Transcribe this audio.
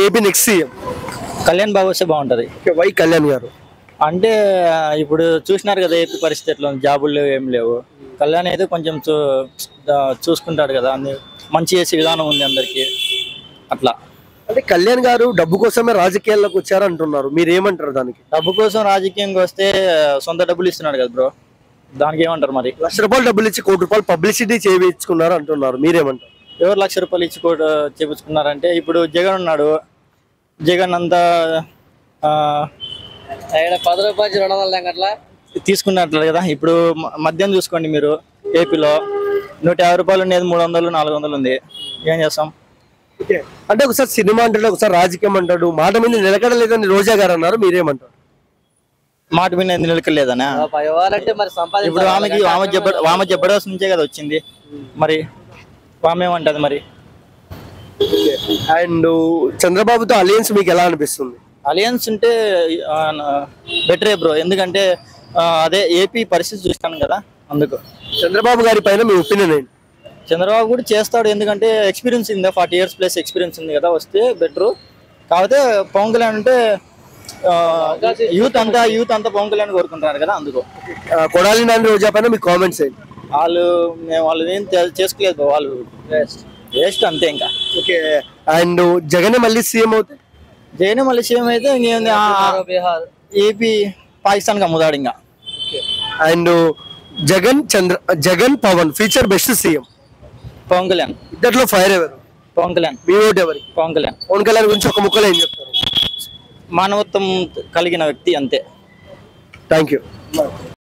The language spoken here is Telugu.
AP next CM Kalyan Babu వస్తే బాగుంటది. వై కళ్యాణ్ గారు? అంటే ఇప్పుడు చూసినారు కదా ఏపీ పరిస్థితుల్లో జాబులు లేవు, ఏం లేవు. కళ్యాణ్ అయితే కొంచెం చూసుకుంటాడు కదా, అన్ని మంచి చేసే విధానం ఉంది అందరికి అట్లా. అంటే కళ్యాణ్ గారు డబ్బు కోసమే రాజకీయాల్లోకి వచ్చారు అంటున్నారు, మీరు ఏమంటారు దానికి? డబ్బు కోసం రాజకీయంగా వస్తే సొంత డబ్బులు ఇస్తున్నాడు కదా బ్రో, దానికి ఏమంటారు మరి? ₹1,00,000 డబ్బులు ఇచ్చి ₹1,00,00,000 పబ్లిసిటీ చేయించుకున్నారు అంటున్నారు, మీరేమంటారు? ఎవరు ₹1,00,000 ఇచ్చి కూడా చేపించుకున్నారంటే ఇప్పుడు జగన్ ఉన్నాడు, జగన్ అంతా ₹10 తీసుకున్నట్లు కదా. ఇప్పుడు మద్యం చూసుకోండి మీరు, ఏపీలో ₹150 ఉండేది 300 400 ఉంది. ఏం చేస్తాం? అంటే ఒకసారి సినిమా అంటాడు, ఒకసారి రాజకీయం అంటాడు, మాట మీద నిలకడలేదని రోజా గారు అన్నారు, మీరేమంటారు? మాట మీద నిలకలేదనా? ఇప్పుడు ఆమె జబర్దస్త్ నుంచే కదా వచ్చింది, మరి ఆమె ఏమంటది మరి? అండ్ చంద్రబాబుతో అలయన్స్ మీకు ఎలా అనిపిస్తుంది? అలయన్స్ ఉంటే బెటరే బ్రో, ఎందుకంటే అదే ఏపీ పరిస్థితి చూస్తాను కదా, అందుకు. చంద్రబాబు గారి పైన మీ ఒపీనియన్ ఏంటి? చంద్రబాబు కూడా చేస్తాడు, ఎందుకంటే ఎక్స్పీరియన్స్ ఉంది, 40 years ప్లస్ ఎక్స్పీరియన్స్ ఉంది కదా, వస్తే బెటరు. కాకపోతే పవన్ కళ్యాణ్ అంటే యూత్ అంతా పవన్ కళ్యాణ్ కోరుకుంటున్నారు కదా, అందుకు. కొడాలి నాని రోజా పైన మీ కామెంట్స్ ఏంటి? వాళ్ళు ఏం చేసుకోలేదు, వాళ్ళు వేస్ట్ అంతే ఇంకా. ఓకే, అండ్ జగన్ మళ్ళీ సీఎం అవుతే? జగన్ మళ్ళీ సీఎం అయితే ఇంకేంది, ఏపీ పాకిస్తాన్కి అమ్ముతాడు ఇంకా. And Jagan Pawan future best CM Pawan Kalyan. ఇద్దట్లో ఫైర్ ఎవరు? పవన్ కళ్యాణ్. మీ ఓటు ఎవరికి? పవన్ కళ్యాణ్. పవన్ కళ్యాణ్ గురించి ఒక ముక్కలో ఏం చెప్తారు? మానవత్వం కలిగిన వ్యక్తి, అంతే. Thank you.